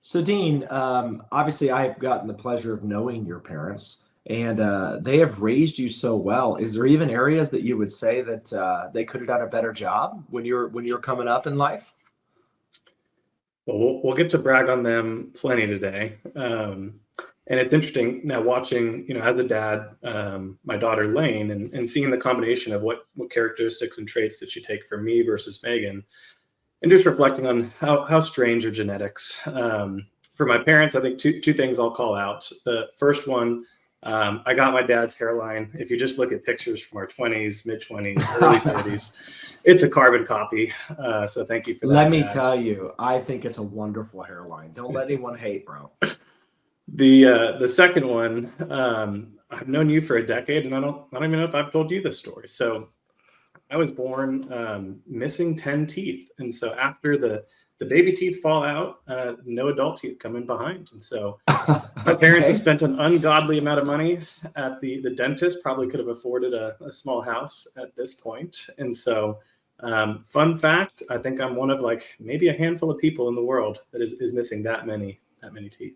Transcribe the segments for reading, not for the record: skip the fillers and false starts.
So, Dean, obviously, I've gotten the pleasure of knowing your parents, and they have raised you so well. Is there even areas that you would say that they could have done a better job when you're coming up in life? Well, we'll get to brag on them plenty today. And it's interesting now watching, as a dad, my daughter Lane, and seeing the combination of what characteristics and traits that she take from me versus Megan, and just reflecting on how strange are genetics. For my parents, I think two things I'll call out. The first one, I got my dad's hairline. If you just look at pictures from our 20s, mid 20s, early 30s, it's a carbon copy. So thank you for that, Let me Dad. tell you, I think it's a wonderful hairline. Don't let anyone hate, bro. The second one, I've known you for a decade, and I don't even know if I've told you this story. So I was born missing 10 teeth, and so after the baby teeth fall out, no adult teeth come in behind, and so my parents have Okay. spent an ungodly amount of money at the dentist. Probably could have afforded a small house at this point, and so. Fun fact: I think I'm one of like maybe a handful of people in the world that is missing that many teeth.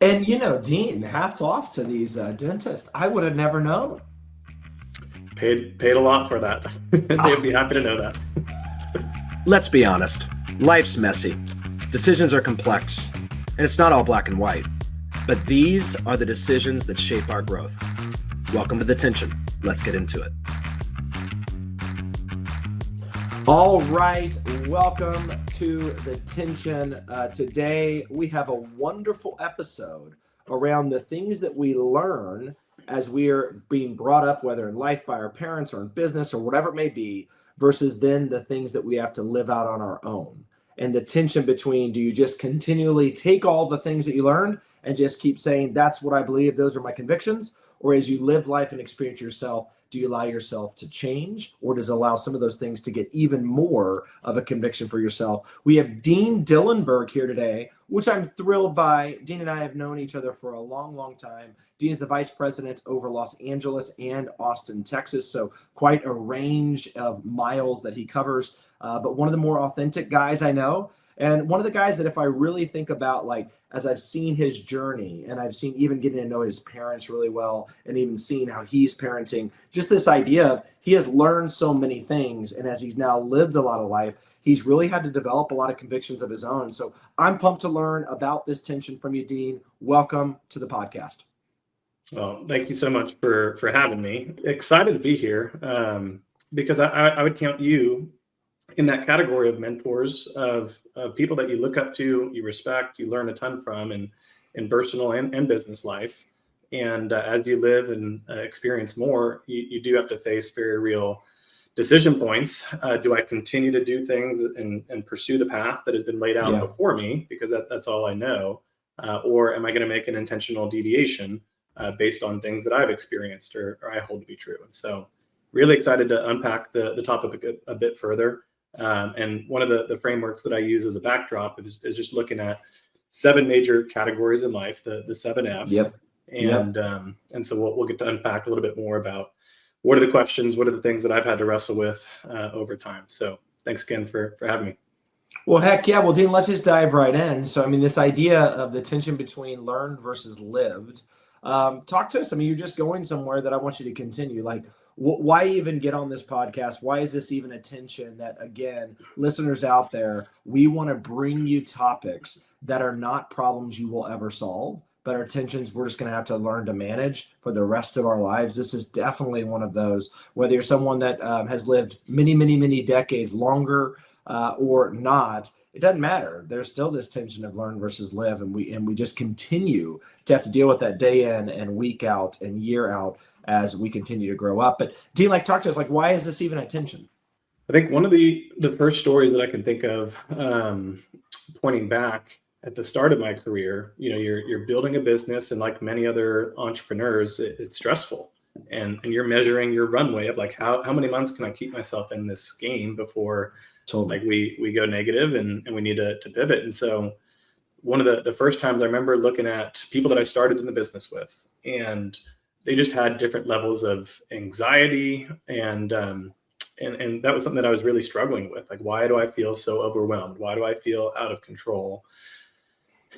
And Dean, hats off to these dentists. I would have never known. Paid a lot for that. They'd be happy to know that. Let's be honest, life's messy. Decisions are complex, and it's not all black and white. But these are the decisions that shape our growth. Welcome to The Tension. Let's get into it. All right, welcome to The Tension. Today, we have a wonderful episode around the things that we learn as we are being brought up, whether in life by our parents or in business or whatever it may be, versus then the things that we have to live out on our own. And the tension between, do you just continually take all the things that you learned and just keep saying, that's what I believe, those are my convictions? Or as you live life and experience yourself, do you allow yourself to change, or does it allow some of those things to get even more of a conviction for yourself? We have Dean Dillenberg here today, which I'm thrilled by. Dean and I have known each other for a long, long time. Dean is the vice president over Los Angeles and Austin, Texas, so quite a range of miles that he covers, but one of the more authentic guys I know. And one of the guys that if I really think about, like, as I've seen his journey and I've seen even getting to know his parents really well and even seeing how he's parenting, just this idea of he has learned so many things. And as he's now lived a lot of life, he's really had to develop a lot of convictions of his own. So I'm pumped to learn about this tension from you, Dean. Welcome to the podcast. Well, thank you so much for having me. Excited to be here because I would count you in that category of mentors, of people that you look up to, you respect, you learn a ton from in personal and business life. And as you live and experience more, you do have to face very real decision points. Do I continue to do things and pursue the path that has been laid out before me, because that's all I know? Or am I going to make an intentional deviation based on things that I've experienced or I hold to be true? And so really excited to unpack the topic a bit further. And one of the frameworks that I use as a backdrop is just looking at 7 major categories in life, the 7 F's. Yep. And so we'll get to unpack a little bit more about what are the questions, what are the things that I've had to wrestle with over time. So thanks again for having me. Well, heck yeah. Well, Dean, let's just dive right in. So, I mean, this idea of the tension between learned versus lived, talk to us. I mean, you're just going somewhere that I want you to continue. Like, why even get on this podcast? Why is this even a tension that, again, listeners out there, we want to bring you topics that are not problems you will ever solve, but are tensions we're just going to have to learn to manage for the rest of our lives. This is definitely one of those, whether you're someone that has lived many, many, many decades longer or not, it doesn't matter. There's still this tension of learn versus live. And we just continue to have to deal with that day in and week out and year out as we continue to grow up. But Dean, talk to us, why is this even a tension? I think one of the first stories that I can think of, pointing back at the start of my career, you're building a business, and like many other entrepreneurs, it's stressful, and you're measuring your runway of like how many months can I keep myself in this game before we go negative and we need to pivot. And so one of the first times I remember looking at people that I started in the business with, and they just had different levels of anxiety, and that was something that I was really struggling with. Like, why do I feel so overwhelmed? Why do I feel out of control?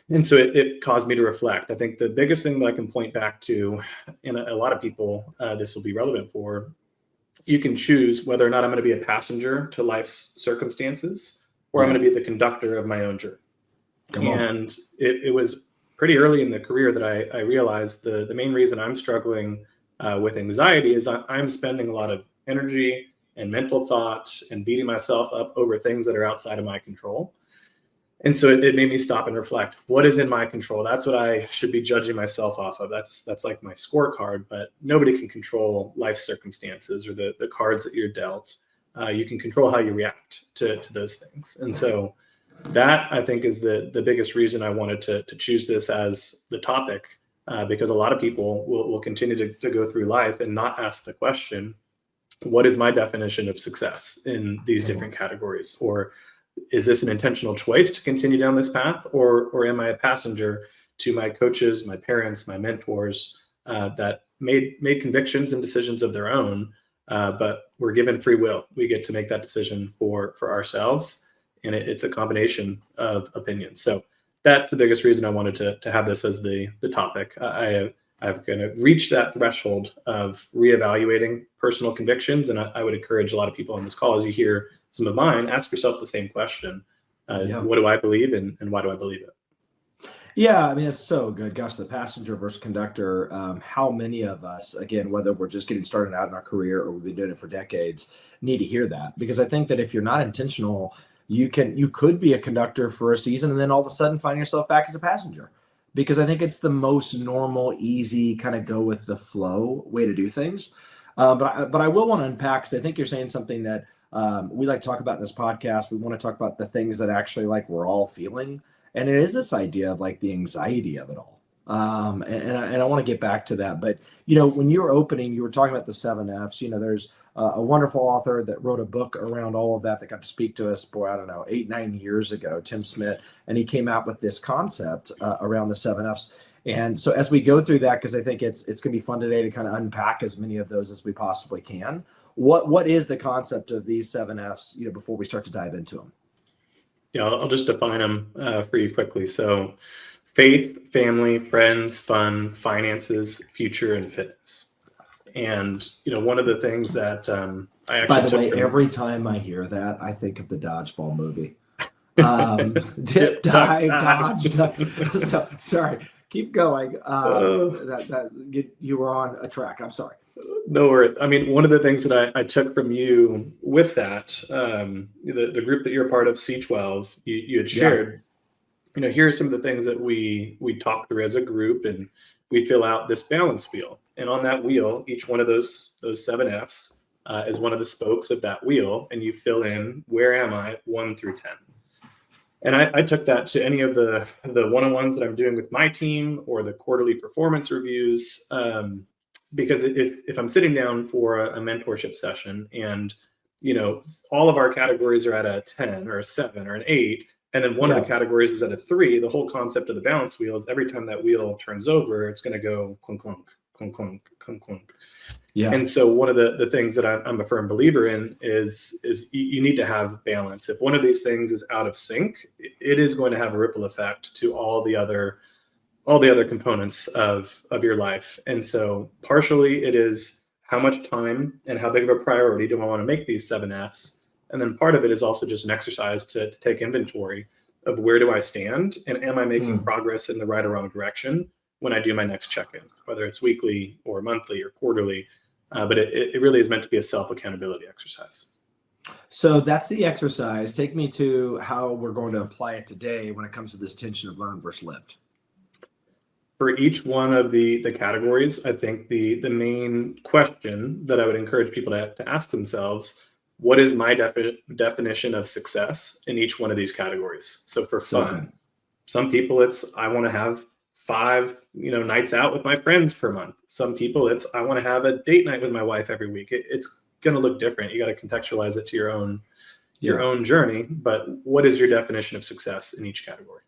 And so it caused me to reflect. I think the biggest thing that I can point back to, and a lot of people this will be relevant for, you can choose whether or not I'm going to be a passenger to life's circumstances, or I'm going to be the conductor of my own journey. And it was pretty early in the career that I realized the main reason I'm struggling with anxiety is I'm spending a lot of energy and mental thought and beating myself up over things that are outside of my control. And so it made me stop and reflect. What is in my control? That's what I should be judging myself off of. That's like my scorecard, but nobody can control life circumstances or the cards that you're dealt. You can control how you react to those things. And so that, I think, is the biggest reason I wanted to choose this as the topic, because a lot of people will continue to go through life and not ask the question, what is my definition of success in these different categories? Or is this an intentional choice to continue down this path? Or am I a passenger to my coaches, my parents, my mentors that made convictions and decisions of their own, but we're given free will. We get to make that decision for ourselves. And it's a combination of opinions. So that's the biggest reason I wanted to have this as the topic. I've kind of reached that threshold of reevaluating personal convictions. And I would encourage a lot of people on this call, as you hear some of mine, ask yourself the same question. What do I believe and why do I believe it? Yeah, I mean, it's so good. Gosh, the passenger versus conductor. How many of us, again, whether we're just getting started out in our career or we've been doing it for decades, need to hear that? Because I think that if you're not intentional, you could be a conductor for a season and then all of a sudden find yourself back as a passenger. Because I think it's the most normal, easy, kind of go with the flow way to do things. But I will want to unpack, because I think you're saying something that we like to talk about in this podcast. We want to talk about the things that actually like we're all feeling. And it is this idea of like the anxiety of it all. And I want to get back to that. But, when you were opening, you were talking about the 7 Fs. There's a wonderful author that wrote a book around all of that got to speak to us, 8-9 years ago, Tim Smith. And he came out with this concept around the 7 Fs. And so as we go through that, because I think it's going to be fun today to kind of unpack as many of those as we possibly can. What is the concept of these 7 Fs, before we start to dive into them? Yeah, I'll just define them for you quickly. So faith, family, friends, fun, finances, future, and fitness. And, one of the things that I actually... By the way, every time I hear that, I think of the dodgeball movie. Dip, dive, dodge. So, sorry, keep going. You were on a track. I'm sorry. No worries. I mean, one of the things that I took from you with that, the group that you're a part of, C12, you had shared, here are some of the things that we talk through as a group, and we fill out this balance wheel. And on that wheel, each one of those 7 Fs is one of the spokes of that wheel, and you fill in, where am I, 1 through 10. And I took that to any of the one-on-ones that I'm doing with my team or the quarterly performance reviews, because if I'm sitting down for a mentorship session and, all of our categories are at a 10 or a 7 or an 8, and then one of the categories is at a 3, the whole concept of the balance wheel is every time that wheel turns over, it's going to go clunk, clunk, clunk, clunk, clunk, clunk. Yeah. And so one of the things that I'm a firm believer in is you need to have balance. If one of these things is out of sync, it is going to have a ripple effect to all the other components of your life. And so partially it is how much time and how big of a priority do I want to make these 7 Fs? And then part of it is also just an exercise to take inventory of where do I stand and am I making progress in the right or wrong direction when I do my next check-in, whether it's weekly or monthly or quarterly. But it really is meant to be a self-accountability exercise. So that's the exercise. Take me to how we're going to apply it today when it comes to this tension of learned versus lived. For each one of the categories, I think the main question that I would encourage people to ask themselves, what is my definition of success in each one of these categories? So for fun, some people I want to have 5 nights out with my friends per month. Some people I want to have a date night with my wife every week. It's going to look different. You got to contextualize it to your own journey. But what is your definition of success in each category?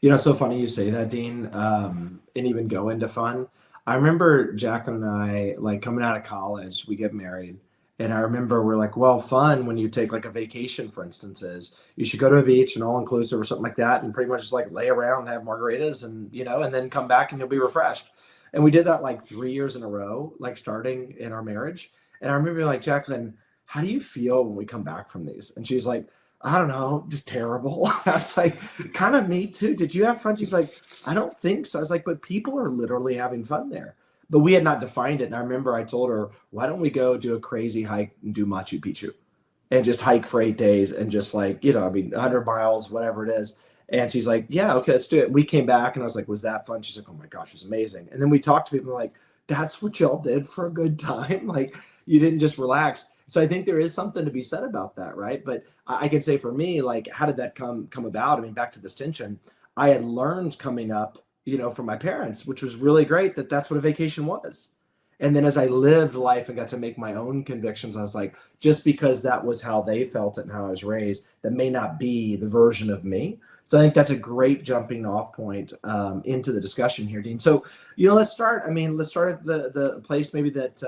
It's so funny you say that, Dean, and even go into fun. I remember Jacqueline and I, like coming out of college, we get married. And I remember we're like, well, fun when you take like a vacation, for instance, is you should go to a beach and all inclusive or something like that, and pretty much just like lay around and have margaritas and, and then come back and you'll be refreshed. And we did that like 3 years in a row, like starting in our marriage. And I remember being like, Jacqueline, how do you feel when we come back from these? And she's like, I don't know, just terrible. I was like, kind of me too. Did you have fun? She's like, I don't think so. I was like, but people are literally having fun there. But we had not defined it. And I remember I told her, why don't we go do a crazy hike and do Machu Picchu and just hike for 8 days and just like, 100 miles, whatever it is. And she's like, yeah, okay, let's do it. We came back and I was like, was that fun? She's like, oh my gosh, it was amazing. And then we talked to people like, that's what y'all did for a good time. Like you didn't just relax. So I think there is something to be said about that, right? But I can say for me, like, how did that come about? I mean, back to this tension, I had learned coming up, from my parents, which was really great, that's what a vacation was. And then as I lived life and got to make my own convictions, I was like, just because that was how they felt it and how I was raised, that may not be the version of me. So I think that's a great jumping off point into the discussion here, Dean. So, let's start. Let's start at the place maybe that,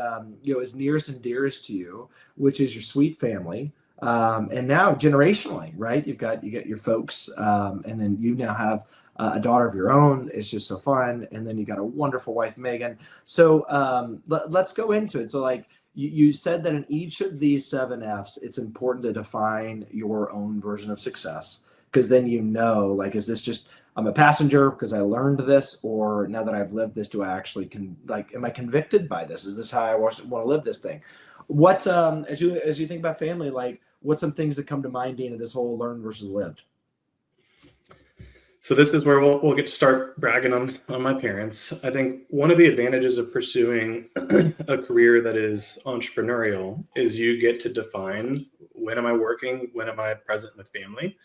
is nearest and dearest to you, which is your sweet family. And now generationally, right? You get your folks, and then you now have a daughter of your own. It's just so fun. And then you got a wonderful wife, Megan. So let's go into it. So like you said that in each of these 7 F's, it's important to define your own version of success. Because then like, is this just, I'm a passenger because I learned this, or now that I've lived this, do I actually am I convicted by this? Is this how I want to live this thing? What, as you think about family, like what's some things that come to mind, Dean, of this whole learned versus lived? So this is where we'll get to start bragging on my parents. I think one of the advantages of pursuing a career that is entrepreneurial is you get to define, when am I working? When am I present with family?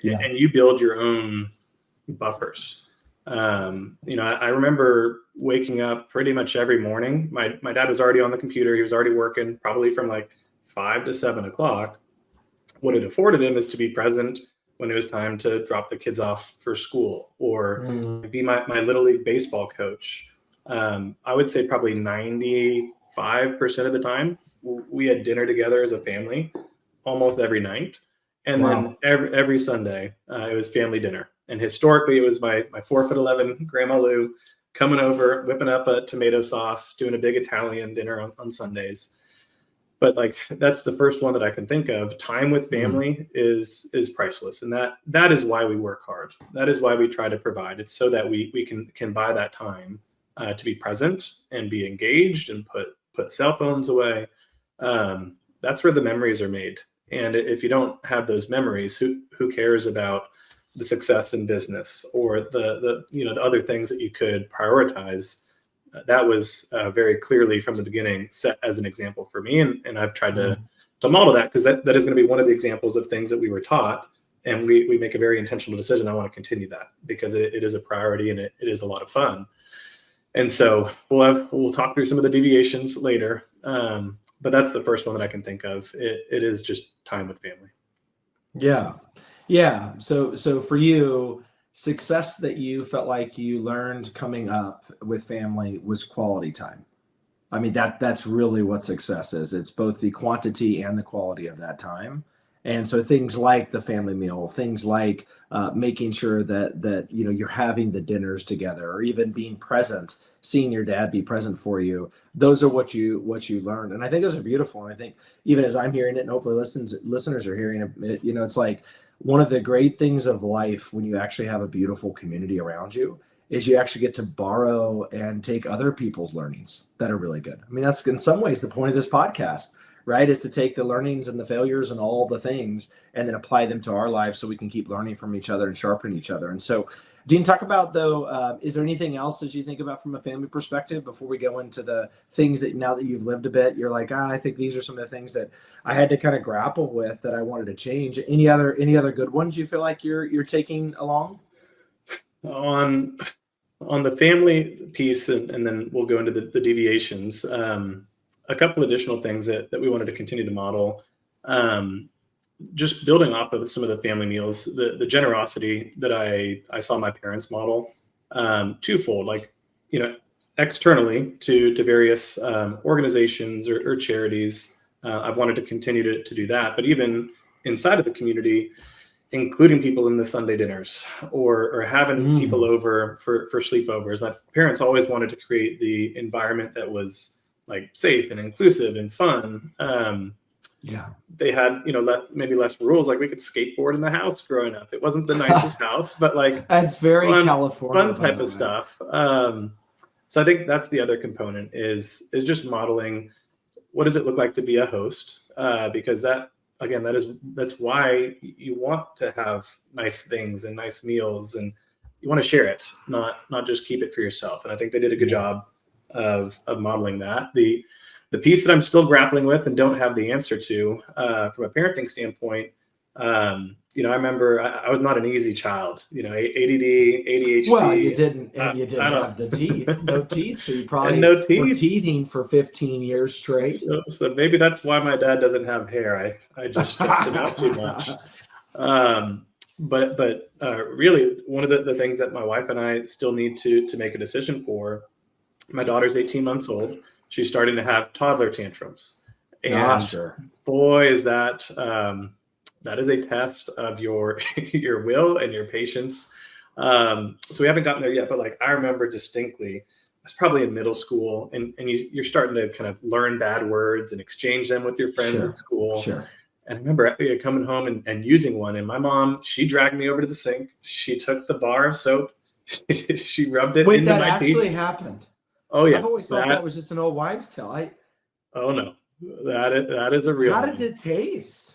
Yeah. And you build your own buffers. I remember waking up pretty much every morning. My dad was already on the computer. He was already working probably from like 5 to 7 o'clock. What it afforded him is to be present when it was time to drop the kids off for school or be my Little League baseball coach. I would say probably 95% of the time we had dinner together as a family almost every night. And wow. Then every Sunday it was family dinner. And historically it was my 4'11" Grandma Lou coming over, whipping up a tomato sauce, doing a big Italian dinner on Sundays. But like, that's the first one that I can think of. Time with family is priceless. And that is why we work hard. That is why we try to provide. It's so that we can buy that time to be present and be engaged and put cell phones away. That's where the memories are made. And if you don't have those memories, who cares about the success in business or the other things that you could prioritize? That was very clearly from the beginning set as an example for me. And I've tried to model that, because that is going to be one of the examples of things that we were taught. And we make a very intentional decision. I want to continue that because it is a priority and it is a lot of fun. And so we'll talk through some of the deviations later. But that's the first one that I can think of. It is just time with family. Yeah. Yeah. So for you, success that you felt like you learned coming up with family was quality time. I mean, that's really what success is. It's both the quantity and the quality of that time. And so things like the family meal, things like making sure that you're having the dinners together, or even being present, seeing your dad be present for you. Those are what you learned. And I think those are beautiful. And I think even as I'm hearing it, and hopefully listeners are hearing it, it's like one of the great things of life when you actually have a beautiful community around you is you actually get to borrow and take other people's learnings that are really good. I mean, that's in some ways the point of this podcast, right? Is to take the learnings and the failures and all the things and then apply them to our lives so we can keep learning from each other and sharpening each other. And so, Dean, talk about though, is there anything else as you think about from a family perspective before we go into the things that now that you've lived a bit, you're like, I think these are some of the things that I had to kind of grapple with that I wanted to change. Any other good ones you feel like you're taking along? On the family piece, and then we'll go into the deviations. A couple additional things that we wanted to continue to model, just building off of some of the family meals, the generosity that I saw my parents model, twofold, like, externally to various organizations or charities, I've wanted to continue to do that. But even inside of the community, including people in the Sunday dinners or having people over for sleepovers. My parents always wanted to create the environment that was like safe and inclusive and fun. They had, maybe less rules. Like we could skateboard in the house growing up. It wasn't the nicest house, but like that's very California fun type of stuff. So I think that's the other component is just modeling. What does it look like to be a host? Because that's why you want to have nice things and nice meals, and you want to share it, not just keep it for yourself. And I think they did a good job of modeling that. The piece that I'm still grappling with and don't have the answer to from a parenting standpoint, I remember I was not an ezy child, ADD, ADHD. Well, you didn't have the teeth, no teeth, so you probably no teeth. were teething for 15 years straight. So maybe that's why my dad doesn't have hair. I just stressed him out too much. But really, one of the things that my wife and I still need to make a decision for, my daughter's 18 months old. She's starting to have toddler tantrums. And boy, is that is a test of your will and your patience. So we haven't gotten there yet, but like I remember distinctly, I was probably in middle school, and you're starting to kind of learn bad words and exchange them with your friends at school. Sure. And I remember coming home and using one, and my mom, she dragged me over to the sink. She took the bar of soap, she rubbed it into my teeth. Wait, that actually happened? Oh yeah. I've always thought that was just an old wives' tale. Oh no, that is a real. How did it taste?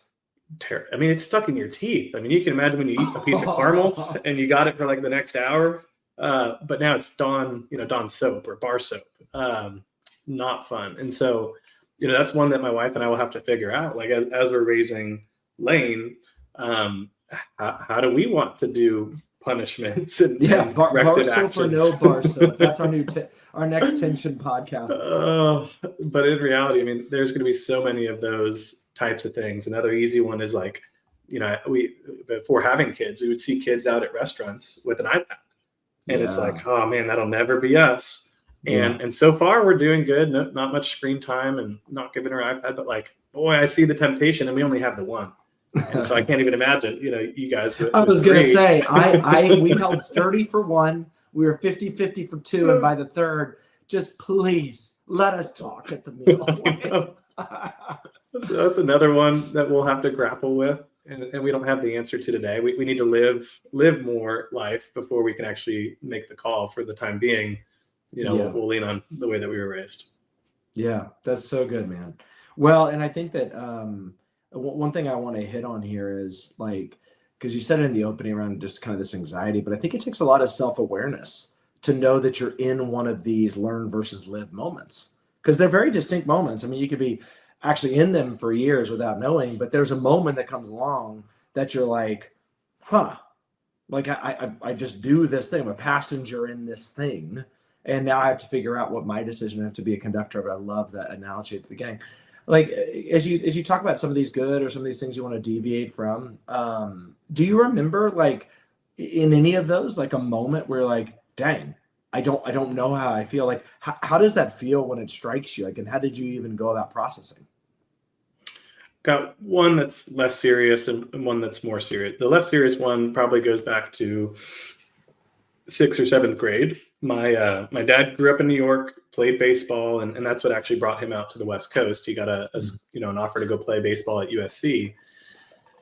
I mean, it's stuck in your teeth. I mean, you can imagine when you eat a piece of caramel and you got it for like the next hour. But now it's Dawn soap or bar soap. Not fun. And so, that's one that my wife and I will have to figure out. Like as we're raising Lane, how do we want to do punishments and bar soap actions? Or no bar soap? That's our next tension podcast. But in reality, I mean, there's going to be so many of those types of things. Another easy one is like, we before having kids, we would see kids out at restaurants with an iPad, and it's like, oh man, that'll never be us. And so far we're doing good. Not much screen time and not giving her iPad, but like, boy, I see the temptation, and we only have the one. And so I can't even imagine, you guys. I was going to say, we held sturdy for one. We were 50-50 for two. And by the third, just please let us talk at the meal. So that's another one that we'll have to grapple with. And we don't have the answer to today. We need to live more life before we can actually make the call. For the time being, we'll lean on the way that we were raised. Yeah, that's so good, man. Well, and I think that one thing I want to hit on here is like, because you said it in the opening around just kind of this anxiety, but I think it takes a lot of self-awareness to know that you're in one of these learn versus live moments, because they're very distinct moments. I mean, you could be actually in them for years without knowing, but there's a moment that comes along that you're like, like I just do this thing. I'm a passenger in this thing. And now I have to figure out what my decision is to be a conductor. But I love that analogy at the beginning. Like as you talk about some of these good or some of these things you want to deviate from, do you remember like in any of those, like a moment where like, dang, I don't know how I feel? Like how does that feel when it strikes you? Like, and how did you even go about processing? Got one that's less serious and one that's more serious. The less serious one probably goes back to 6th or 7th grade. My dad grew up in New York, played baseball, and that's what actually brought him out to the West Coast. He got an offer to go play baseball at USC.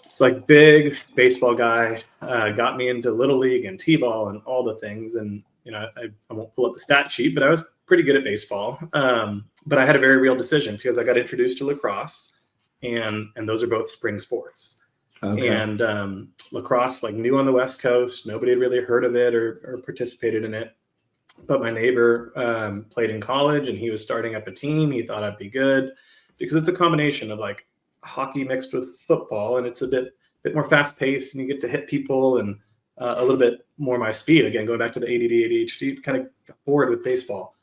It's like big baseball guy, got me into Little League and T-ball and all the things. And I won't pull up the stat sheet, but I was pretty good at baseball. But I had a very real decision because I got introduced to lacrosse, and those are both spring sports. Okay. And lacrosse, like new on the West Coast, nobody had really heard of it or participated in it. But my neighbor played in college, and he was starting up a team. He thought I'd be good because it's a combination of like hockey mixed with football, and it's a bit more fast paced, and you get to hit people and a little bit more my speed. Again, going back to the ADD, ADHD, kind of got bored with baseball.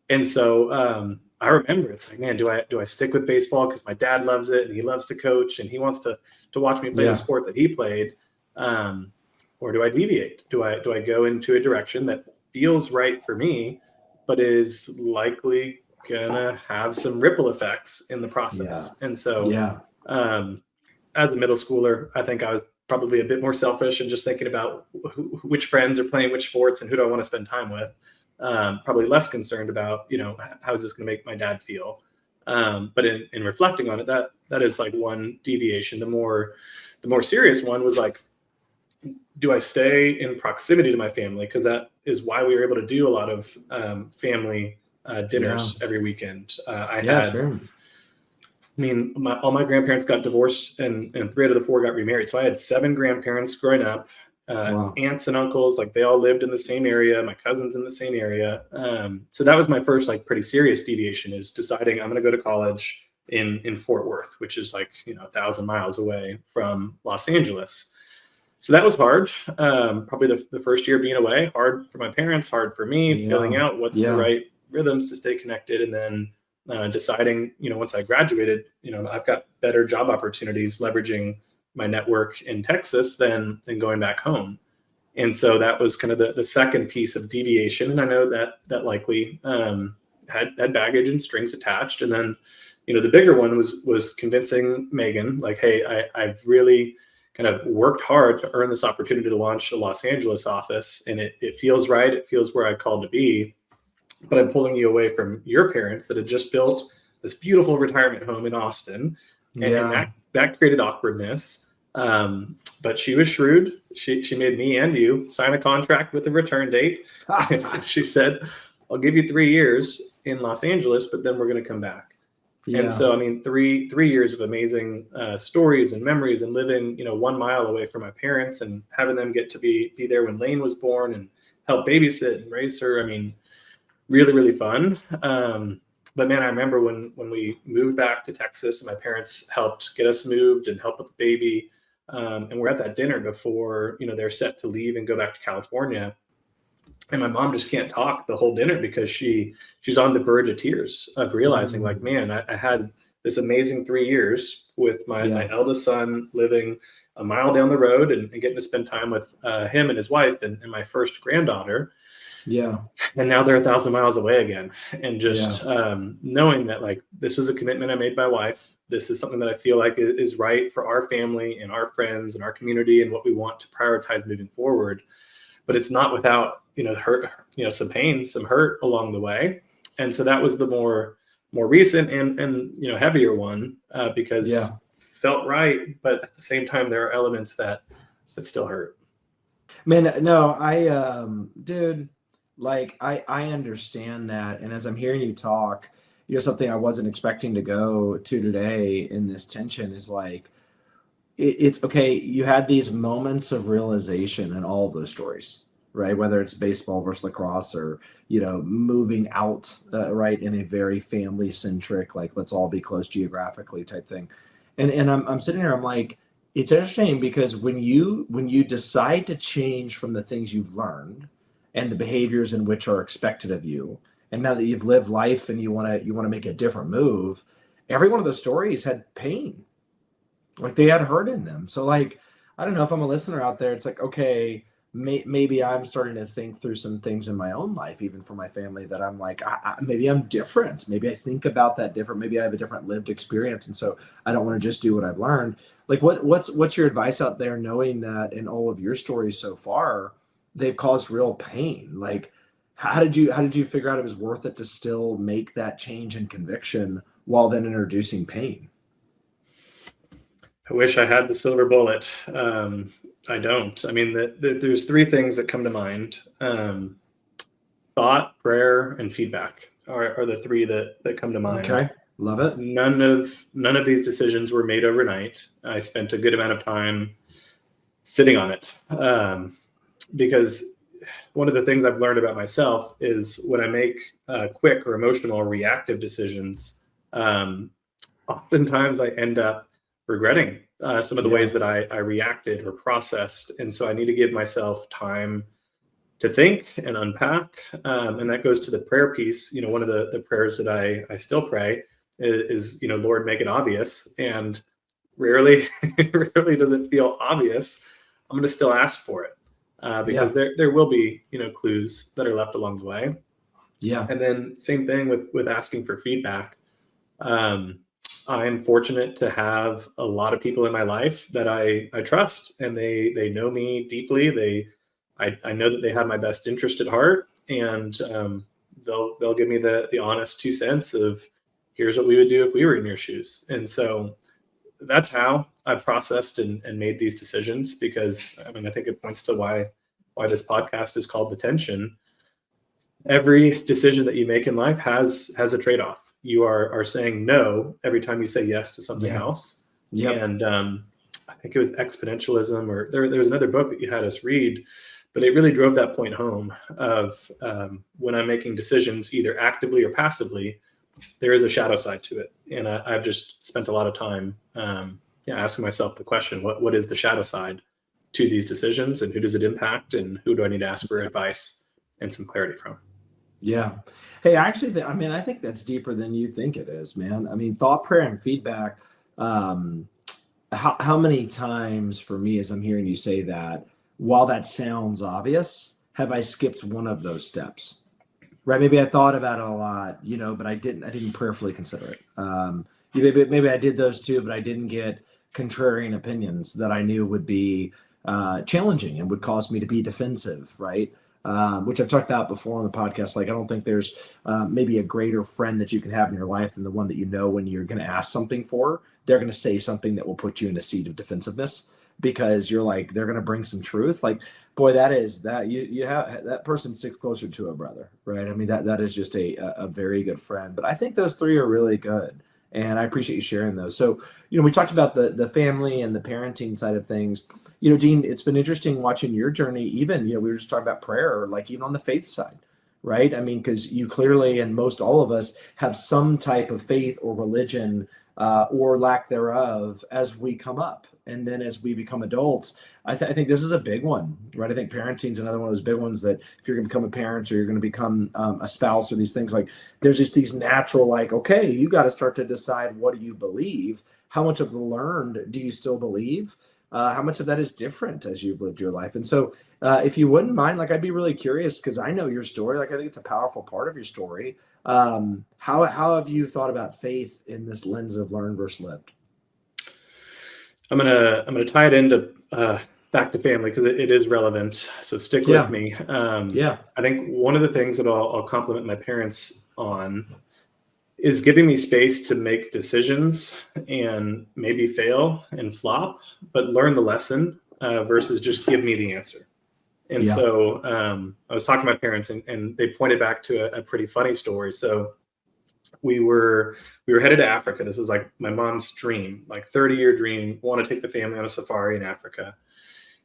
And so I remember it's like, man, do I stick with baseball because my dad loves it and he loves to coach and he wants to watch me play the sport that he played, or do I deviate? Do I go into a direction that feels right for me, but is likely gonna have some ripple effects in the process. And so as a middle schooler, I think I was probably a bit more selfish and just thinking about which friends are playing which sports and who do I want to spend time with. Probably less concerned about, how is this going to make my dad feel? But in reflecting on it, that is like one deviation. The more serious one was like, do I stay in proximity to my family? Because that is why we were able to do a lot of family dinners every weekend. All my grandparents got divorced and 3 out of the 4 got remarried. So I had 7 grandparents growing up, aunts and uncles, like they all lived in the same area. My cousins in the same area. So that was my first like pretty serious deviation, is deciding I'm going to go to college in Fort Worth, which is like, 1,000 miles away from Los Angeles. So that was hard. Probably the first year being away, hard for my parents, hard for me, filling out what's the right rhythms to stay connected. And then deciding, once I graduated, I've got better job opportunities leveraging my network in Texas than going back home. And so that was kind of the second piece of deviation. And I know that likely had baggage and strings attached. And then, the bigger one was convincing Megan, like, hey, I've really kind of worked hard to earn this opportunity to launch a Los Angeles office. And it feels right. It feels where I called to be. But I'm pulling you away from your parents that had just built this beautiful retirement home in Austin. And that created awkwardness. But she was shrewd. She made me and you sign a contract with a return date. She said, I'll give you 3 years in Los Angeles, but then we're going to come back. And so, 3 years of amazing stories and memories, and living, 1 mile away from my parents and having them get to be there when Lane was born and help babysit and raise her. Really, really fun. But man, I remember when we moved back to Texas and my parents helped get us moved and help with the baby. And we're at that dinner before, they're set to leave and go back to California. And my mom just can't talk the whole dinner because she's on the verge of tears of realizing like, man, I had this amazing 3 years with my eldest son living a mile down the road and getting to spend time with him and his wife and my first granddaughter. Yeah. And now they're 1,000 miles away again. And just knowing that like, this was a commitment I made my wife. This is something that I feel like is right for our family and our friends and our community and what we want to prioritize moving forward. But it's not without, hurt, some pain, some hurt along the way. And so that was the more recent and heavier one because felt right. But at the same time, there are elements that still hurt. Man, no, dude, like I understand that. And as I'm hearing you talk, something I wasn't expecting to go to today in this tension is like, it's okay. You had these moments of realization in all of those stories, right? Whether it's baseball versus lacrosse or, moving out, right, in a very family centric, like let's all be close geographically type thing. And I'm sitting here, I'm like, it's interesting because when you decide to change from the things you've learned and the behaviors in which are expected of you, and now that you've lived life and you want to make a different move, every one of those stories had pain, like they had hurt in them. So like, I don't know if I'm a listener out there, it's like, okay, maybe I'm starting to think through some things in my own life, even for my family, that I'm like, maybe I'm different. Maybe I think about that different. Maybe I have a different lived experience. And so I don't want to just do what I've learned. Like what's your advice out there, knowing that in all of your stories so far, they've caused real pain? Like, how did you figure out it was worth it to still make that change and conviction while then introducing pain? I wish I had the silver bullet. I don't. There's 3 things that come to mind. Thought, prayer, and feedback are the 3 that come to mind. Okay. Love it. None of these decisions were made overnight. I spent a good amount of time sitting on it. Because one of the things I've learned about myself is when I make quick or emotional or reactive decisions, oftentimes I end up regretting some of the ways that I reacted or processed. And so I need to give myself time to think and unpack. And that goes to the prayer piece. One of the prayers that I still pray is, Lord, make it obvious. And rarely does it feel obvious. I'm going to still ask for it because there will be, clues that are left along the way. Yeah. And then same thing with asking for feedback. I'm fortunate to have a lot of people in my life that I trust, and they know me deeply. I know that they have my best interest at heart, and they'll give me the honest 2 cents of here's what we would do if we were in your shoes. And so that's how I've processed and made these decisions, because I mean, I think it points to why this podcast is called The Tension. Every decision that you make in life has a trade-off. You are saying no every time you say yes to something else. Yeah. And I think it was exponentialism, or there was another book that you had us read, but it really drove that point home of when I'm making decisions, either actively or passively, there is a shadow side to it. And I've just spent a lot of time asking myself the question, what is the shadow side to these decisions, and who does it impact, and who do I need to ask for advice and some clarity from? Yeah. Hey, actually, I think that's deeper than you think it is, man. I mean, thought, prayer, and feedback. How many times for me, as I'm hearing you say that, while that sounds obvious, have I skipped one of those steps? Right? Maybe I thought about it a lot, but I didn't prayerfully consider it. Maybe I did those two, but I didn't get contrarian opinions that I knew would be challenging and would cause me to be defensive, right? Which I've talked about before on the podcast. Like, I don't think there's maybe a greater friend that you can have in your life than the one that when you're going to ask something for, they're going to say something that will put you in a seat of defensiveness, because you're like, they're going to bring some truth. Like, boy, you have that person sticks closer to a brother, right? I mean, that is just a very good friend. But I think those three are really good, and I appreciate you sharing those. So, we talked about the family and the parenting side of things. Dean, it's been interesting watching your journey. Even, we were just talking about prayer, like even on the faith side, right? I mean, because you clearly, and most all of us, have some type of faith or religion or lack thereof as we come up. And then as we become adults, I think this is a big one, right? I think parenting is another one of those big ones that if you're going to become a parent or you're going to become a spouse or these things, like there's just these natural, like, okay, you got to start to decide, what do you believe? How much of the learned do you still believe? How much of that is different as you've lived your life? And so if you wouldn't mind, like, I'd be really curious, because I know your story. Like, I think it's a powerful part of your story. How have you thought about faith in this lens of learned versus lived? I'm gonna tie it into back to family, because it is relevant. So stick with me. I think one of the things that I'll compliment my parents on is giving me space to make decisions and maybe fail and flop, but learn the lesson versus just give me the answer. And so I was talking to my parents, and they pointed back to a pretty funny story. So we were headed to Africa. This was like my mom's dream, like 30-year dream, want to take the family on a safari in Africa.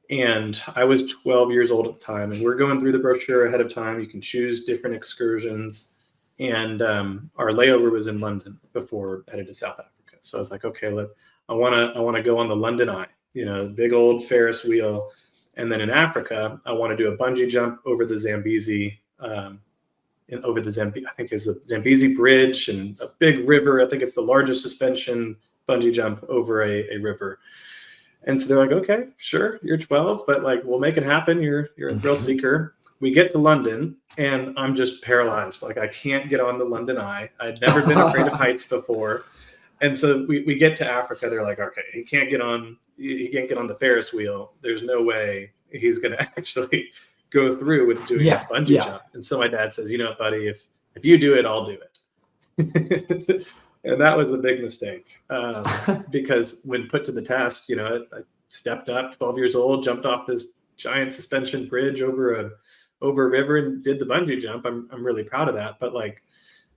And I was 12 years old at the time, and we're going through the brochure ahead of time. You can choose different excursions. And our layover was in London before headed to South Africa. So I was like, okay, I want to go on the London Eye, big old Ferris wheel. And then in Africa, I want to do a bungee jump over the Zambezi, I think it's the Zambezi Bridge, and a big river. I think it's the largest suspension bungee jump over a river. And so they're like, okay, sure, you're 12, but like, we'll make it happen. You're a thrill seeker. We get to London, and I'm just paralyzed. Like, I can't get on the London Eye. I'd never been afraid of heights before. And so we get to Africa. They're like, okay, he can't get on the Ferris wheel. There's no way he's going to actually go through with doing this bungee jump. And so my dad says, buddy, if you do it, I'll do it. And that was a big mistake because when put to the test, I stepped up, 12 years old, jumped off this giant suspension bridge over a river and did the bungee jump. I'm really proud of that. But like,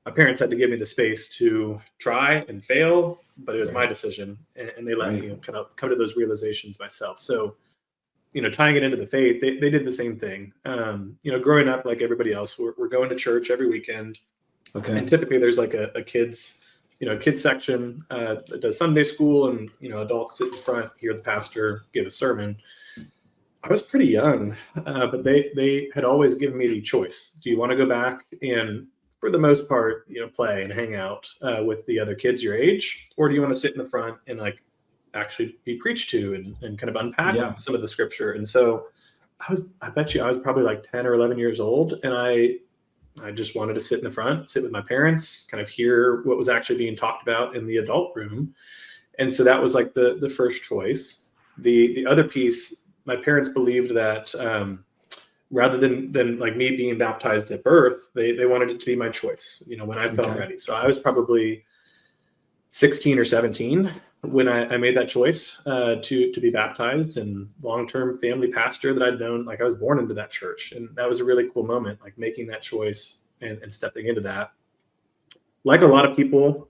my parents had to give me the space to try and fail, but it was my decision, and they let me kind of come to those realizations myself. So, tying it into the faith, they did the same thing. Growing up like everybody else, we're going to church every weekend. Okay. And typically there's like a kids section that does Sunday school, and, adults sit in front, hear the pastor give a sermon. I was pretty young, but they had always given me the choice. Do you want to go back and, for the most part, play and hang out with the other kids your age, or do you want to sit in the front and like actually be preached to and kind of unpack some of the scripture? And so I bet you I was probably like 10 or 11 years old, and I I just wanted to sit in the front, sit with my parents, kind of hear what was actually being talked about in the adult room. And so that was like the first choice. The other piece, my parents believed that rather than like me being baptized at birth, they wanted it to be my choice, when I felt ready. So I was probably 16 or 17 when I made that choice to be baptized, and long-term family pastor that I'd known, like I was born into that church. And that was a really cool moment, like making that choice and stepping into that. Like a lot of people,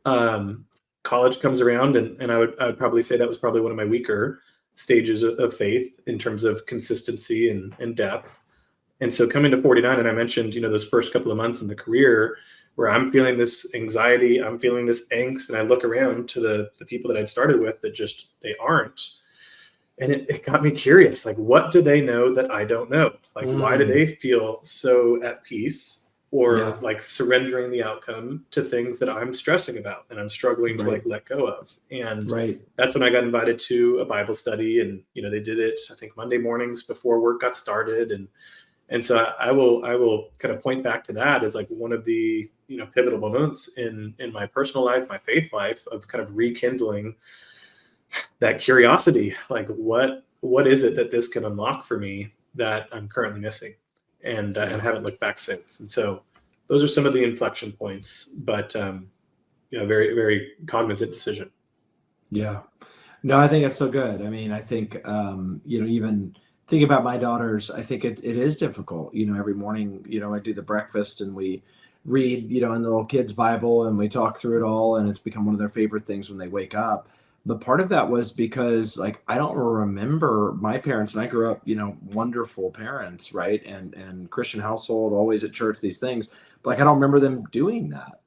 college comes around, and I would probably say that was probably one of my weaker stages of faith in terms of consistency and depth. And so coming to 49, and I mentioned, those first couple of months in the career where I'm feeling this anxiety, I'm feeling this angst, and I look around to the people that I'd started with that just, they aren't. And it got me curious, like, what do they know that I don't know? Like, why do they feel so at peace or like surrendering the outcome to things that I'm stressing about and I'm struggling to like let go of? And that's when I got invited to a Bible study, and, they did it, I think, Monday mornings before work got started. And so I will kind of point back to that as like one of the, pivotal moments in my personal life, my faith life, of kind of rekindling that curiosity. Like, what is it that this can unlock for me that I'm currently missing? And haven't looked back since. And so those are some of the inflection points, but, very, very cognizant decision. Yeah. No, I think it's so good. I mean, I think, even think about my daughters, I think it is difficult. Every morning, I do the breakfast and we read, in the little kids' Bible, and we talk through it all, and it's become one of their favorite things when they wake up. But part of that was because, like, I don't remember my parents, and I grew up, wonderful parents, right? And Christian household, always at church, these things. But like, I don't remember them doing that.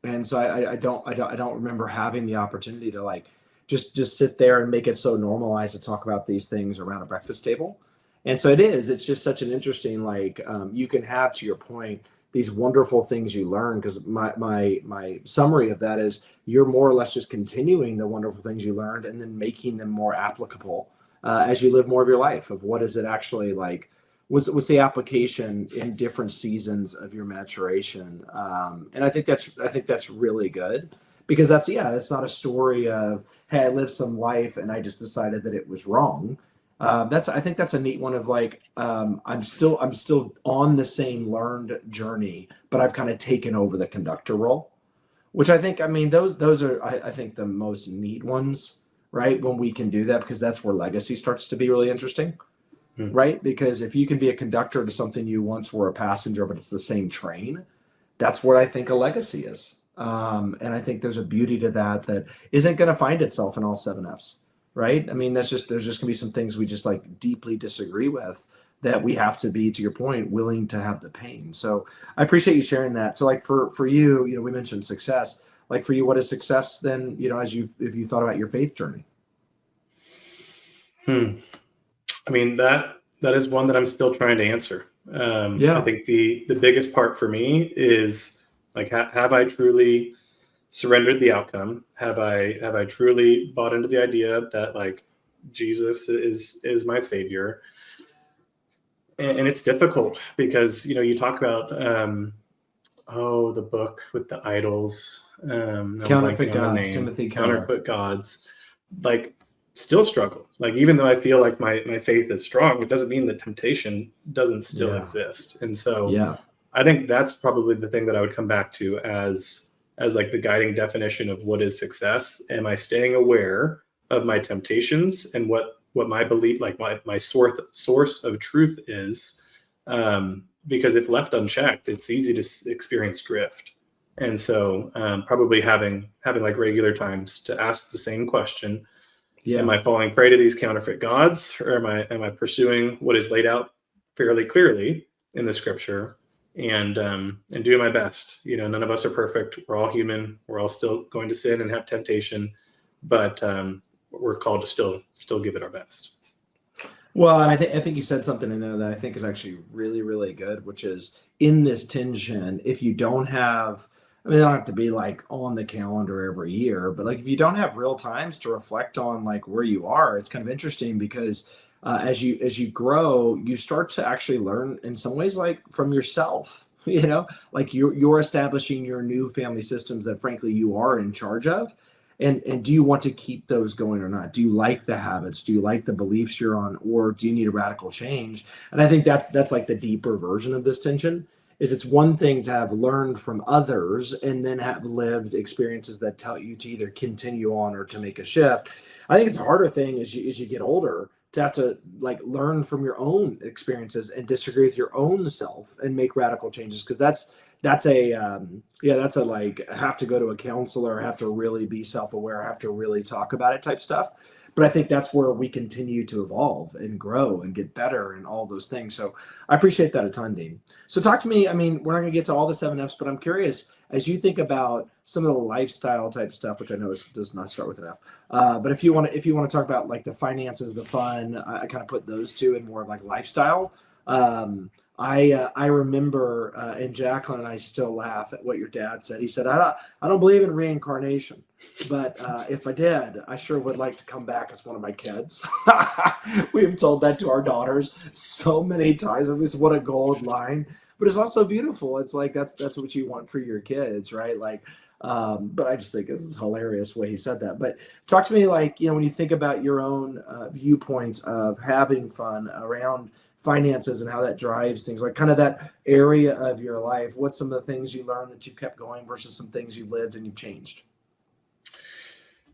And so I don't remember having the opportunity to like just sit there and make it so normalized to talk about these things around a breakfast table. And so it's just such an interesting, like, you can have, to your point, these wonderful things you learn, because my summary of that is you're more or less just continuing the wonderful things you learned and then making them more applicable as you live more of your life. Of what is it actually like? What's the application in different seasons of your maturation? And I think that's really good, because that's not a story of, hey, I lived some life and I just decided that it was wrong. I think that's a neat one of like, I'm still on the same learned journey, but I've kind of taken over the conductor role, which I think, those are, I think, the most neat ones, right? When we can do that, because that's where legacy starts to be really interesting, right? Because if you can be a conductor to something you once were a passenger, but it's the same train, that's what I think a legacy is. And I think there's a beauty to that isn't going to find itself in all 7 Fs. Right. there's just going to be some things we just like deeply disagree with, that we have to be, to your point, willing to have the pain. So I appreciate you sharing that. So like for you, we mentioned success. Like for you, what is success then, if you thought about your faith journey? That is one that I'm still trying to answer. I think the biggest part for me is like, have I truly surrendered the outcome? Have I truly bought into the idea that like Jesus is my savior? And it's difficult because, you talk about, the book with the idols, Counterfeit Gods, Timothy Keller. Counterfeit Gods, like, still struggle. Like, even though I feel like my faith is strong, it doesn't mean that temptation doesn't still exist. And so I think that's probably the thing that I would come back to as like the guiding definition of what is success. Am I staying aware of my temptations and what my belief, like my source of truth is? Because if left unchecked, it's easy to experience drift. And so probably having like regular times to ask the same question. Am I falling prey to these counterfeit gods, or am I pursuing what is laid out fairly clearly in the scripture? And doing my best. None of us are perfect. We're all human. We're all still going to sin and have temptation, but we're called to still give it our best. Well, and I think you said something in there that I think is actually really, really good, which is in this tension, if you don't have, they don't have to be like on the calendar every year, but like if you don't have real times to reflect on like where you are, it's kind of interesting because as you grow, you start to actually learn in some ways like from yourself, like you're establishing your new family systems that frankly you are in charge of. And do you want to keep those going or not? Do you like the habits? Do you like the beliefs you're on, or do you need a radical change? And I think that's like the deeper version of this tension. Is it's one thing to have learned from others and then have lived experiences that tell you to either continue on or to make a shift. I think it's a harder thing as you get older to have to like learn from your own experiences and disagree with your own self and make radical changes, because that's a like have to go to a counselor, have to really be self-aware, have to really talk about it type stuff. But I think that's where we continue to evolve and grow and get better and all those things. So I appreciate that a ton, Dean. So talk to me. I mean, we're not going to get to all the 7 F's, but I'm curious, as you think about some of the lifestyle type stuff, which I know does not start with an F. But if you want to talk about like the finances, the fun, I kind of put those two in more of like lifestyle. I remember, and Jacqueline and I still laugh at what your dad said. He said, I don't believe in reincarnation, but if I did, I sure would like to come back as one of my kids. We've told that to our daughters so many times. It was what a gold line, but it's also beautiful. It's like, that's what you want for your kids, right? Like, but I just think this is hilarious the way he said that. But talk to me, like, when you think about your own viewpoint of having fun around finances and how that drives things, like kind of that area of your life. What's some of the things you learned that you've kept going versus some things you've lived and you've changed?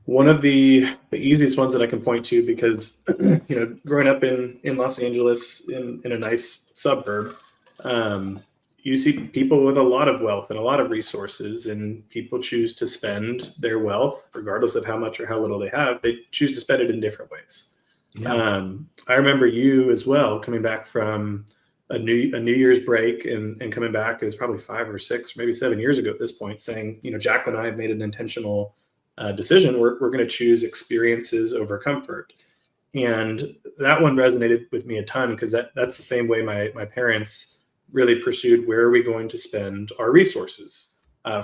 One of the easiest ones that I can point to, because growing up in Los Angeles in a nice suburb, you see people with a lot of wealth and a lot of resources, and people choose to spend their wealth, regardless of how much or how little they have. They choose to spend it in different ways. Yeah. I remember you as well coming back from a New Year's break and coming back. It was probably 5 or 6, maybe 7 years ago at this point, saying, Jacqueline and I have made an intentional decision. We're going to choose experiences over comfort. And that one resonated with me a ton, because that's the same way my parents really pursued, where are we going to spend our resources?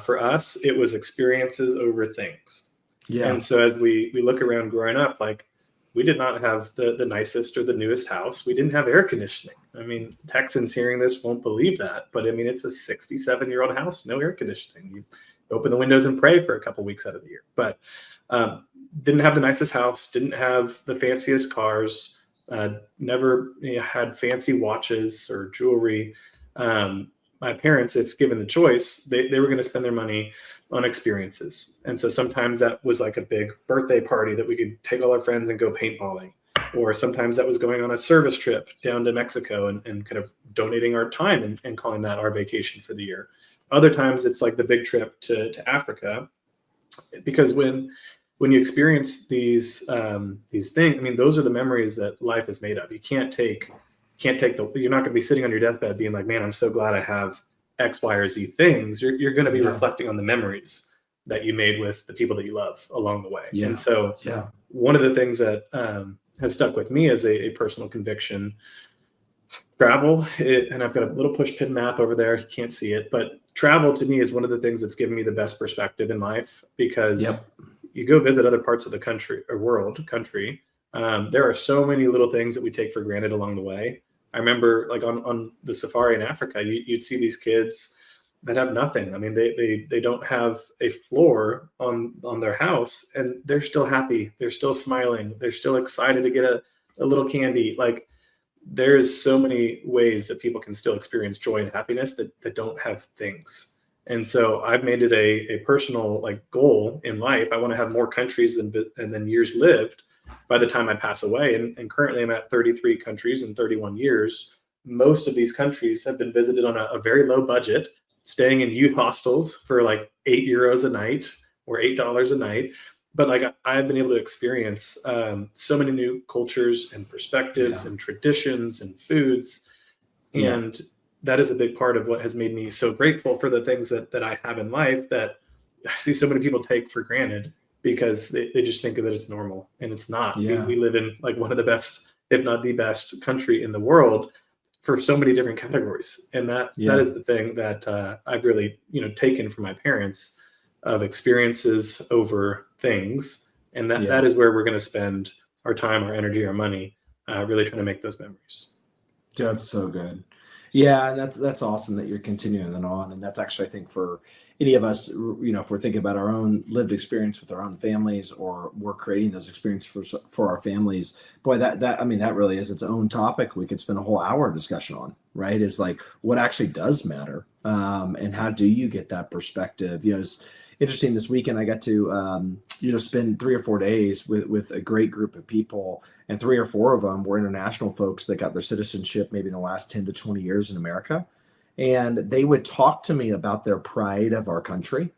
For us, it was experiences over things. Yeah. And so as we look around growing up, like, we did not have the nicest or the newest house. We didn't have air conditioning. I mean, Texans hearing this won't believe that, but I mean, it's a 67-year-old house, no air conditioning. You open the windows and pray for a couple weeks out of the year. But didn't have the nicest house, didn't have the fanciest cars, never had fancy watches or jewelry. My parents, if given the choice, they were going to spend their money on experiences. And so sometimes that was like a big birthday party that we could take all our friends and go paintballing. Or sometimes that was going on a service trip down to Mexico and kind of donating our time and calling that our vacation for the year. Other times it's like the big trip to Africa, because when you experience these things, I mean, those are the memories that life is made of. You can't take you're not going to be sitting on your deathbed being like, man, I'm so glad I have X, Y, or Z things. You're going to be reflecting on the memories that you made with the people that you love along the way. Yeah. And so one of the things that has stuck with me as a personal conviction, travel, and I've got a little push pin map over there. You can't see it, but travel to me is one of the things that's given me the best perspective in life, because you go visit other parts of the country or country. There are so many little things that we take for granted along the way. I remember, like, on the safari in Africa, you'd see these kids that have nothing. I mean, they don't have a floor on their house, and they're still happy. They're still smiling. They're still excited to get a little candy. Like, there is so many ways that people can still experience joy and happiness that don't have things. And so I've made it a personal goal in life. I want to have more countries than years lived by the time I pass away. And currently I'm at 33 countries in 31 years. Most of these countries have been visited on a very low budget, staying in youth hostels for like €8 a night or $8 a night. But I've been able to experience so many new cultures and perspectives and traditions and foods. And that is a big part of what has made me so grateful for the things that I have in life that I see so many people take for granted, because they just think that it's normal, and it's not. We live in one of the best, if not the best country in the world for so many different categories. And that is the thing that I've really, taken from my parents, of experiences over things. And that is where we're going to spend our time, our energy, our money, really trying to make those memories. That's so good. Yeah, and that's awesome that you're continuing that on. And that's actually, I think, for any of us, if we're thinking about our own lived experience with our own families, or we're creating those experiences for our families, boy, that I mean, that really is its own topic. We could spend a whole hour discussion on, right? Is like what actually does matter, and how do you get that perspective? It's interesting. This weekend, I got to spend 3 or 4 days with a great group of people, and 3 or 4 of them were international folks that got their citizenship maybe in the last 10 to 20 years in America. And they would talk to me about their pride of our country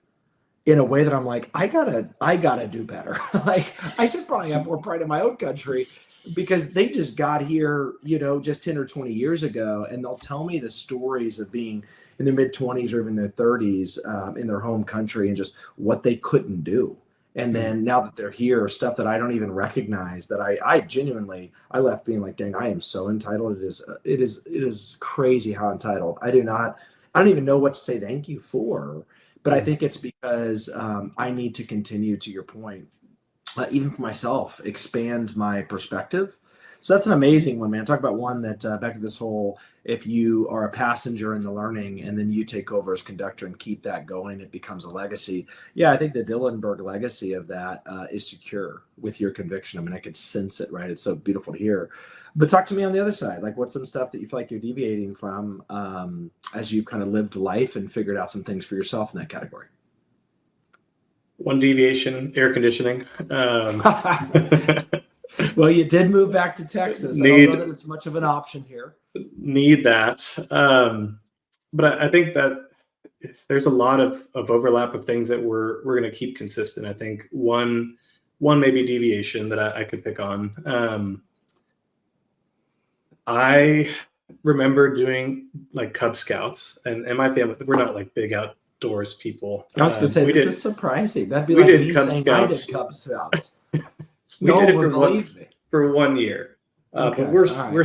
in a way that I'm like, I gotta do better. Like, I should probably have more pride in my own country, because they just got here, just 10 or 20 years ago. And they'll tell me the stories of being in their mid-20s or even their 30s, in their home country, and just what they couldn't do. And then now that they're here, stuff that I don't even recognize, that I genuinely, I left being like, dang, I am so entitled. It is crazy how entitled. I don't even know what to say thank you for. But I think it's because I need to continue, to your point, even for myself, expand my perspective. So that's an amazing one, man. Talk about one that back to this whole, if you are a passenger in the learning and then you take over as conductor and keep that going, it becomes a legacy. Yeah, I think the Dillenberg legacy of that is secure with your conviction. I mean, I could sense it, right? It's so beautiful to hear. But talk to me on the other side. Like, what's some stuff that you feel like you're deviating from as you've kind of lived life and figured out some things for yourself in that category? One deviation, air conditioning. Well, you did move back to Texas. I don't know that it's much of an option here. Need that. But I think that there's a lot of overlap of things that we're going to keep consistent. I think one maybe deviation that I could pick on. I remember doing like Cub Scouts, and my family, we're not like big outdoors people. I was going to say, this is surprising. That'd be like me saying I did Cub Scouts. We did it would believe me. For 1 year. Okay. But we're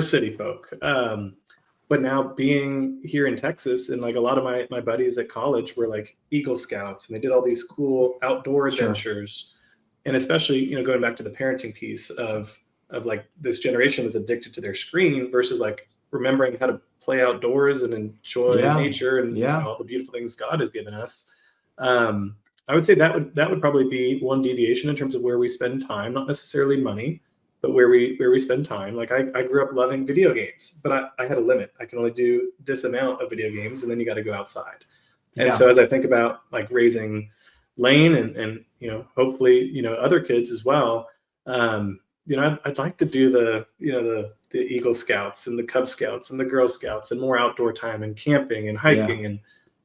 city folk. But now being here in Texas, and like a lot of my buddies at college were like Eagle Scouts, and they did all these cool outdoor adventures. And especially, going back to the parenting piece of like this generation that's addicted to their screen versus like remembering how to play outdoors and enjoy nature and all the beautiful things God has given us. I would say that would probably be one deviation in terms of where we spend time, not necessarily money, but where we spend time. Like I grew up loving video games, but I had a limit. I can only do this amount of video games, and then you got to go outside. And so as I think about like raising Lane and hopefully other kids as well, I'd like to do the Eagle Scouts and the Cub Scouts and the Girl Scouts and more outdoor time and camping and hiking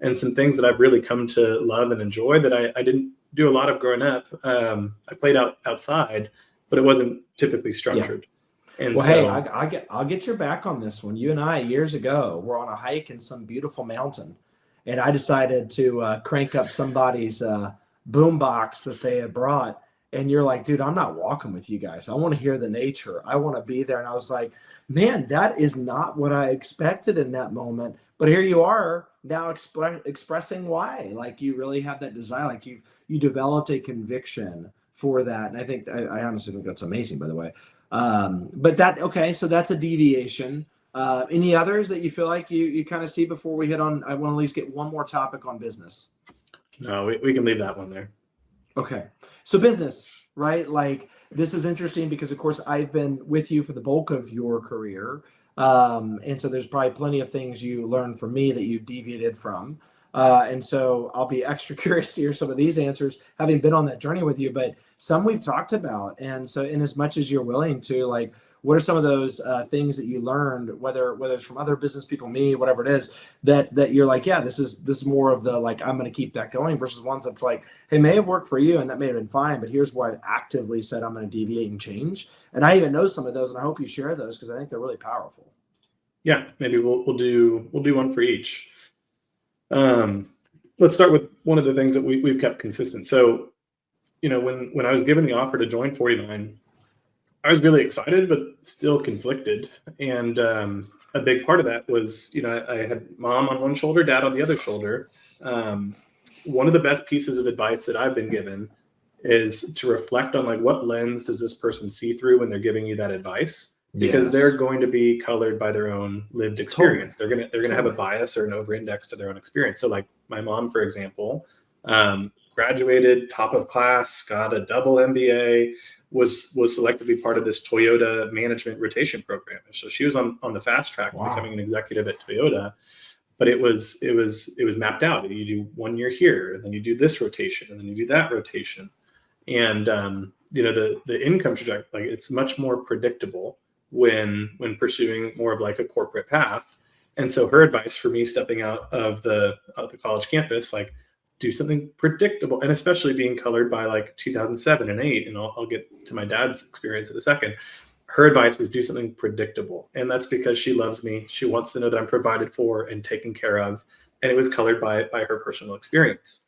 and some things that I've really come to love and enjoy that I didn't do a lot of growing up. I played outside, but it wasn't typically structured. Yeah. And hey, I'll get your back on this one. You and I years ago were on a hike in some beautiful mountain, and I decided to crank up somebody's boombox that they had brought. And you're like, dude, I'm not walking with you guys. I want to hear the nature. I want to be there. And I was like, man, that is not what I expected in that moment. But here you are now expressing why. Like, you really have that desire. Like you developed a conviction for that. And I think, I honestly think that's amazing, by the way. So that's a deviation. Any others that you feel like you kind of see before we hit on? I want to at least get one more topic on business. No, we can leave that one there. Okay. So business, right? Like, this is interesting because, of course, I've been with you for the bulk of your career. And so there's probably plenty of things you learned from me that you deviated from. And so I'll be extra curious to hear some of these answers, having been on that journey with you, but some we've talked about. And so in as much as you're willing to, like, what are some of those things that you learned, whether it's from other business people, me, whatever it is, that you're like, yeah, this is more of the, like, I'm going to keep that going, versus ones that's like, hey, may have worked for you and that may have been fine, but here's where I actively said I'm going to deviate and change. And I even know some of those, and I hope you share those because I think they're really powerful. Yeah, maybe we'll do one for each. Let's start with one of the things that we've kept consistent. So, when I was given the offer to join 49, I was really excited, but still conflicted. And a big part of that was, I had mom on one shoulder, dad on the other shoulder. One of the best pieces of advice that I've been given is to reflect on, like, what lens does this person see through when they're giving you that advice? because Yes. they're going to be colored by their own lived experience. They're gonna have a bias or an over-index to their own experience. So like my mom, for example, graduated top of class, got a double MBA, was selected to be part of this Toyota management rotation program. And so she was on the fast track to becoming an executive at Toyota. But it was mapped out. You do 1 year here, and then you do this rotation, and then you do that rotation. And the income trajectory, like, it's much more predictable when pursuing more of like a corporate path. And so her advice for me stepping out of the college campus, like, do something predictable, and especially being colored by like 2007 and 2008. And I'll get to my dad's experience in a second. Her advice was do something predictable. And that's because she loves me. She wants to know that I'm provided for and taken care of. And it was colored by her personal experience.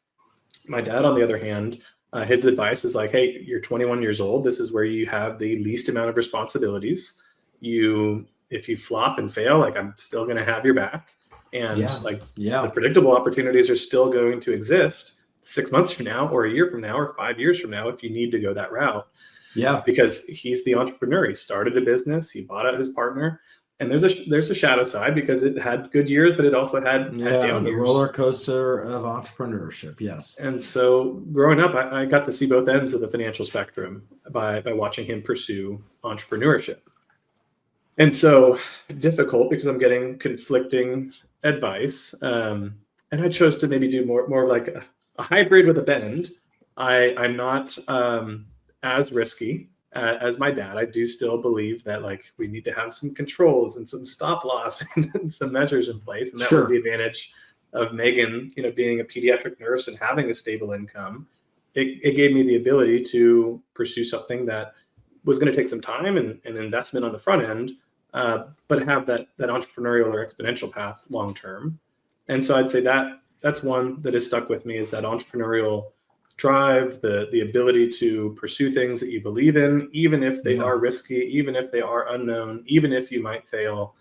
My dad, on the other hand, his advice is like, hey, you're 21 years old. This is where you have the least amount of responsibilities. If you flop and fail, like, I'm still going to have your back. And the predictable opportunities are still going to exist 6 months from now, or a year from now, or 5 years from now, if you need to go that route. Yeah, because he's the entrepreneur. He started a business. He bought out his partner, and there's a shadow side because it had good years, but it also had down the years. roller coaster of entrepreneurship. Yes. And so growing up, I got to see both ends of the financial spectrum by watching him pursue entrepreneurship. And so difficult because I'm getting conflicting advice, and I chose to maybe do more of like a hybrid with a bend. I'm not as risky as my dad. I do still believe that, like, we need to have some controls and some stop loss and some measures in place. And that was the advantage of Megan, being a pediatric nurse and having a stable income. It gave me the ability to pursue something that was going to take some time and investment on the front end, but have that entrepreneurial or exponential path long term. And so I'd say that's one that has stuck with me, is that entrepreneurial drive, the ability to pursue things that you believe in, even if they are risky, even if they are unknown, even if you might fail.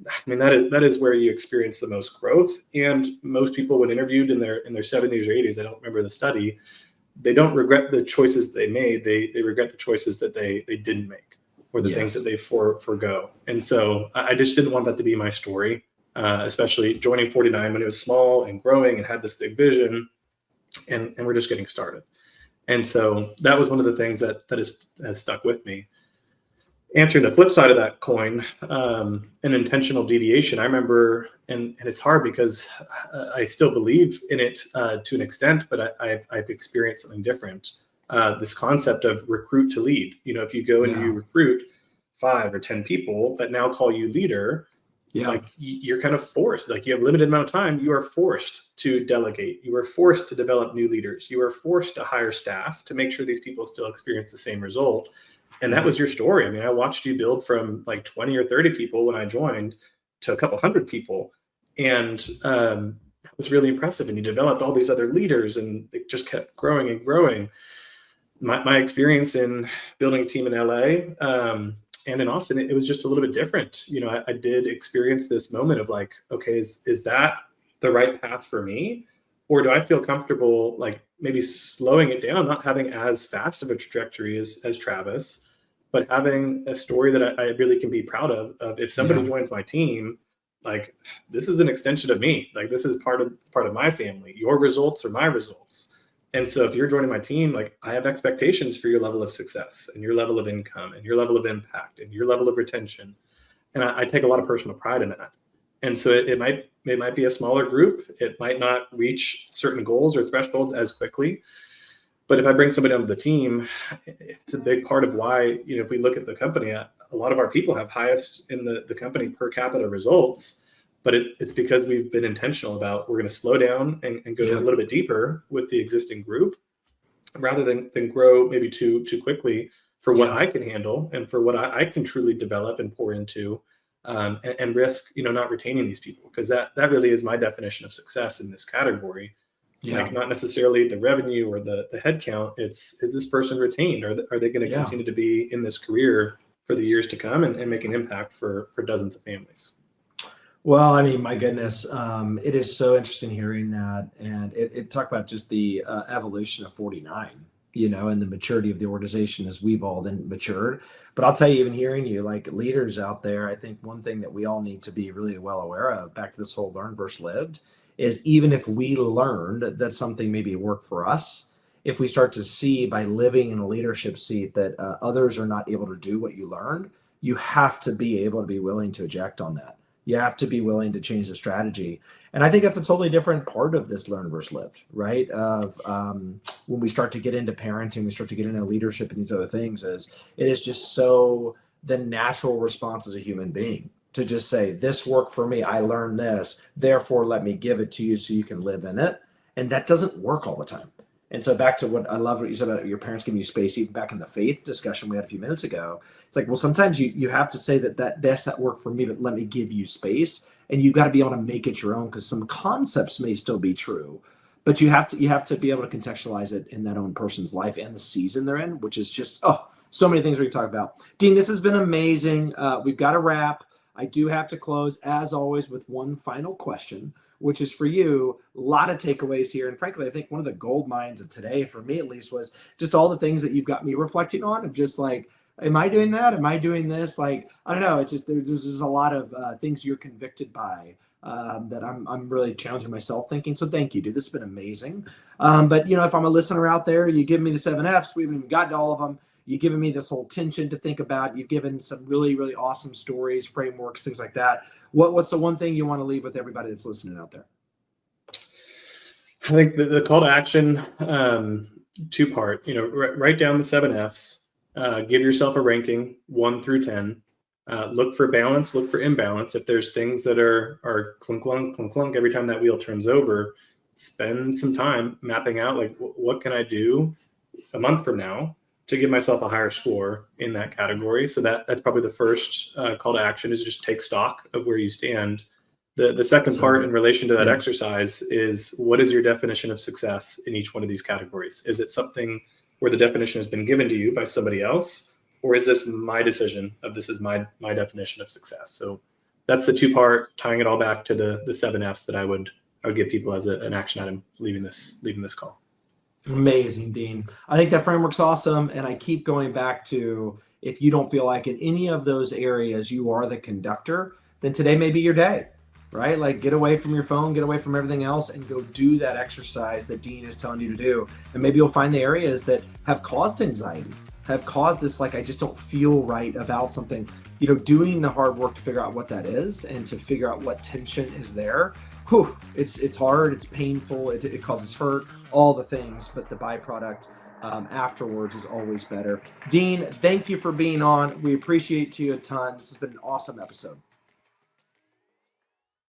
I mean, that is where you experience the most growth. And most people, when interviewed in their 70s or 80s, I don't remember the study, they don't regret the choices they made. They regret the choices that they didn't make, or the things that they forgo. And so I just didn't want that to be my story, especially joining 49 when it was small and growing and had this big vision. And we're just getting started. And so that was one of the things that has stuck with me. Answering the flip side of that coin, an intentional deviation. I remember, and it's hard because I still believe in it to an extent, but I've experienced something different. This concept of recruit to lead. If you go and you recruit 5 or 10 people that now call you leader, like, you're kind of forced, like, you have limited amount of time. You are forced to delegate. You are forced to develop new leaders. You are forced to hire staff to make sure these people still experience the same result. And that was your story. I mean, I watched you build from like 20 or 30 people when I joined to a couple hundred people. And that was really impressive. And you developed all these other leaders, and it just kept growing and growing. My experience in building a team in LA, and in Austin, it was just a little bit different. I did experience this moment of like, okay, is that the right path for me? Or do I feel comfortable, like, maybe slowing it down, not having as fast of a trajectory as Travis, but having a story that I really can be proud of if somebody joins my team, like, this is an extension of me. Like, this is part of my family. Your results are my results. And so if you're joining my team, like, I have expectations for your level of success and your level of income and your level of impact and your level of retention. And I take a lot of personal pride in that. And so it might be a smaller group. It might not reach certain goals or thresholds as quickly. But if I bring somebody onto the team, it's a big part of why, if we look at the company, a lot of our people have highest in the company per capita results. But it's because we've been intentional about, we're going to slow down and go a little bit deeper with the existing group, rather than grow maybe too quickly for what I can handle and for what I can truly develop and pour into, and risk, not retaining these people. Because that really is my definition of success in this category. Like, not necessarily the revenue or the head count. Is this person retained? Are they going to continue to be in this career for the years to come and make an impact for dozens of families? Well, I mean, my goodness, it is so interesting hearing that. And it talked about just the evolution of 49. and the maturity of the organization as we've all then matured. But I'll tell you, even hearing you, like leaders out there, I think one thing that we all need to be really well aware of, back to this whole learn versus lived, is even if we learned that something maybe worked for us, if we start to see by living in a leadership seat that others are not able to do what you learned, you have to be able to be willing to eject on that. You have to be willing to change the strategy. And I think that's a totally different part of this learn versus lived, right? Of when we start to get into parenting, we start to get into leadership and these other things, it is just so the natural response as a human being to just say, this worked for me, I learned this, therefore let me give it to you so you can live in it. And that doesn't work all the time. And so back to what I love what you said about your parents giving you space, even back in the faith discussion we had a few minutes ago, it's like, well, sometimes you have to say that worked for me, but let me give you space. And you've got to be able to make it your own, because some concepts may still be true, but you have to be able to contextualize it in that own person's life and the season they're in, which is just, so many things we can talk about. Dean, this has been amazing. We've got to wrap. I do have to close, as always, with one final question, which is for you. A lot of takeaways here. And frankly, I think one of the gold mines of today, for me at least, was just all the things that you've got me reflecting on, of just like, am I doing that? Am I doing this? Like, I don't know. It's just, there's just a lot of things you're convicted by that I'm really challenging myself thinking. So thank you, dude. This has been amazing. But, if I'm a listener out there, you give me the 7 Fs. We haven't even gotten to all of them. You've given me this whole tension to think about. You've given some really, really awesome stories, frameworks, things like that. What's the one thing you want to leave with everybody that's listening out there? I think the call to action, two-part, write down the 7 Fs, give yourself a ranking 1 through 10, look for balance, look for imbalance. If there's things that are clunk, clunk, clunk, clunk every time that wheel turns over, spend some time mapping out, like, what can I do a month from now to give myself a higher score in that category. So that's probably the first call to action, is just take stock of where you stand. The second part in relation to that exercise is, what is your definition of success in each one of these categories? Is it something where the definition has been given to you by somebody else? Or is this my decision of, this is my definition of success? So that's the two-part, tying it all back to the 7 Fs that I would give people as an action item leaving this call. Amazing, Dean. I think that framework's awesome. And I keep going back to, if you don't feel like in any of those areas you are the conductor, then today may be your day, right? Like, get away from your phone, get away from everything else, and go do that exercise that Dean is telling you to do. And maybe you'll find the areas that have caused anxiety, have caused this, like, I just don't feel right about something, doing the hard work to figure out what that is and to figure out what tension is there. Whew, it's hard, it's painful, it causes hurt, all the things, but the byproduct afterwards is always better. Dean, thank you for being on. We appreciate you a ton. This has been an awesome episode.